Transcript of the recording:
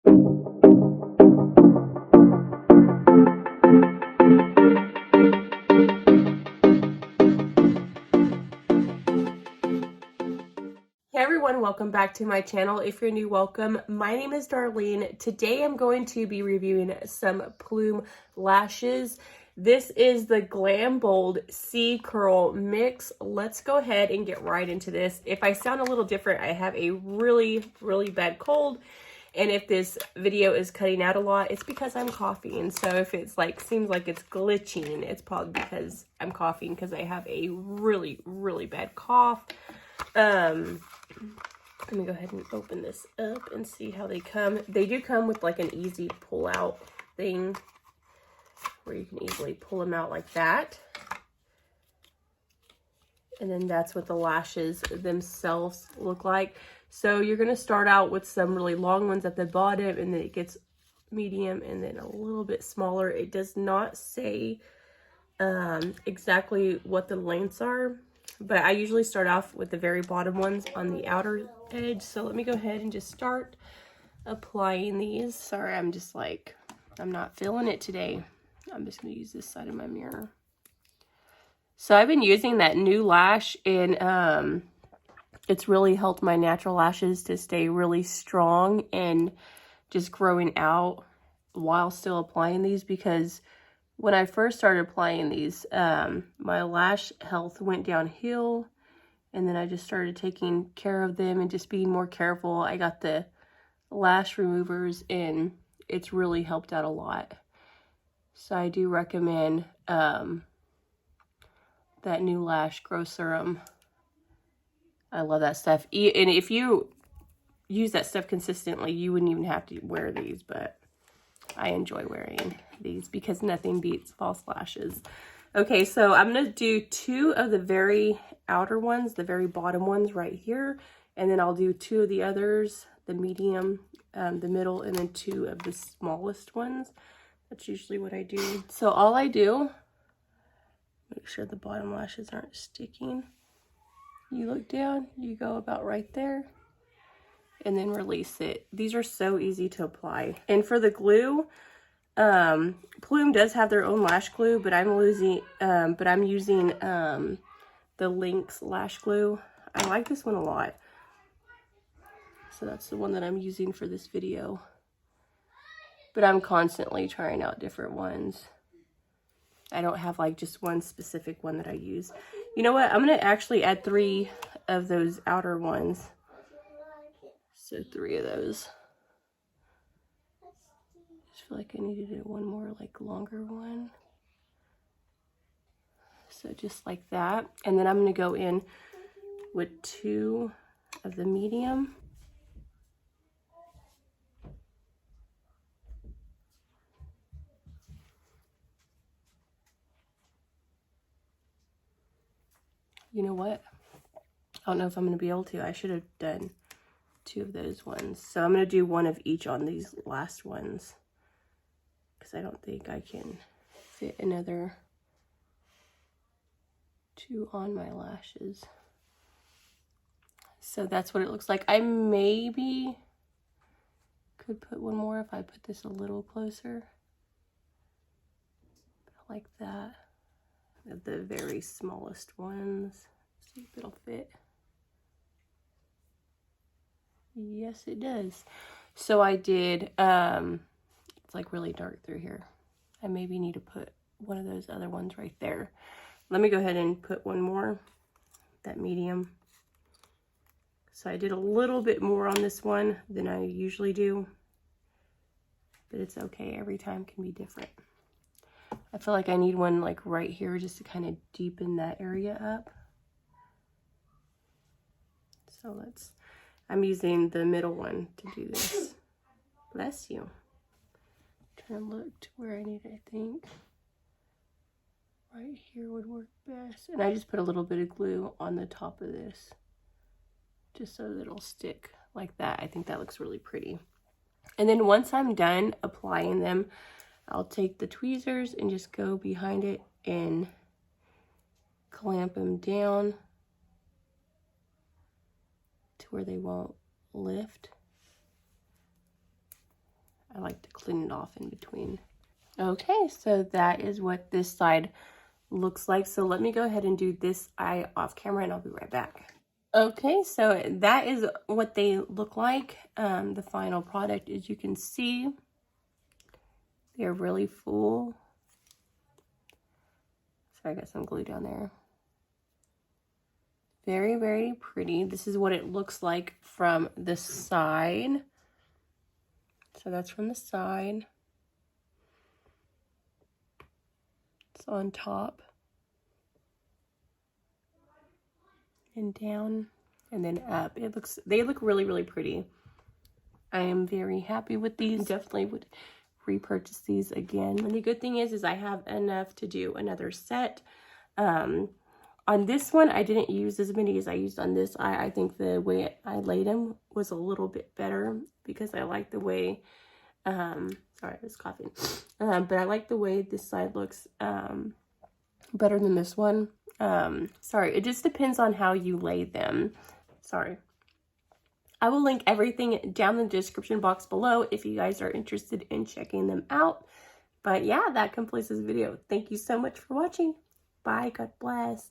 Hey everyone, welcome back to my channel. If you're new, welcome. My name is Darlene. Today I'm going to be reviewing some Plume lashes. This is the Glam Bold C Curl Mix. Let's go ahead and get right into this. If I sound a little different, I have a really bad cold. And if this video is cutting out a lot, it's because I'm coughing. So if it's like, seems like it's glitching, it's probably because I'm coughing because I have a really bad cough. Let me go ahead and open this up and see how they come. They do come with like an easy pull out thing where you can easily pull them out like that. And then that's what the lashes themselves look like. So you're going to start out with some really long ones at the bottom, and then it gets medium and then a little bit smaller. It does not say exactly what the lengths are, but I usually start off with the very bottom ones on the outer edge. So let me go ahead and just start applying these. Sorry, I'm just like, I'm not feeling it today. I'm just going to use this side of my mirror. So I've been using that new lash, and it's really helped my natural lashes to stay really strong and just growing out while still applying these, because when I first started applying these, my lash health went downhill, and then I just started taking care of them and just being more careful. I got the lash removers, and it's really helped out a lot. So I do recommend that new lash growth serum. I love that stuff. And if you use that stuff consistently, you wouldn't even have to wear these, but I enjoy wearing these because nothing beats false lashes. Okay, so I'm going to do two of the very outer ones, the very bottom ones right here, and then I'll do two of the others, the medium, the middle, and then two of the smallest ones. That's usually what I do. So all I do, make sure the bottom lashes aren't sticking. You look down, you go about right there, and then release it. These are so easy to apply. And for the glue, Plume does have their own lash glue, but I'm using the Lynx lash glue. I like this one a lot. So that's the one that I'm using for this video. But I'm constantly trying out different ones. I don't have like just one specific one that I use. You know what? I'm going to actually add 3 of those outer ones. So 3 of those. I just feel like I needed one more like longer one. So just like that. And then I'm going to go in with 2 of the medium. You know what? I don't know if I'm going to be able to. I should have done 2 of those ones. So I'm going to do 1 of each on these last ones, because I don't think I can fit another 2 on my lashes. So that's what it looks like. I maybe could put 1 more if I put this a little closer. Like that. The very smallest ones. See if it'll fit. Yes, it does. So I did, it's like really dark through here. I maybe need to put 1 of those other ones right there. Let me go ahead and put 1 more, that medium. So I did a little bit more on this one than I usually do, but it's okay. Every time can be different. I feel like I need one like right here just to kind of deepen that area up. So I'm using the middle one to do this. Bless you. Trying to look to where I need it, I think. Right here would work best. And I just put a little bit of glue on the top of this, just so that it'll stick like that. I think that looks really pretty. And then once I'm done applying them, I'll take the tweezers and just go behind it and clamp them down to where they won't lift. I like to clean it off in between. Okay, so that is what this side looks like. So let me go ahead and do this eye off camera and I'll be right back. Okay, so that is what they look like. The final product, as you can see, they're really full. Sorry, I got some glue down there. Very, very pretty. This is what it looks like from the side. So that's from the side. It's on top. And down. And then up. They look really, really pretty. I am very happy with these. Definitely would repurchase these again. And the good thing is I have enough to do another set. On this one, I didn't use as many as I used on this eye. I think the way I laid them was a little bit better because I like the way, sorry, I was coughing. But I like the way this side looks better than this one. Sorry, it just depends on how you lay them. Sorry. I will link everything down in the description box below if you guys are interested in checking them out. But yeah, that completes this video. Thank you so much for watching. Bye. God bless.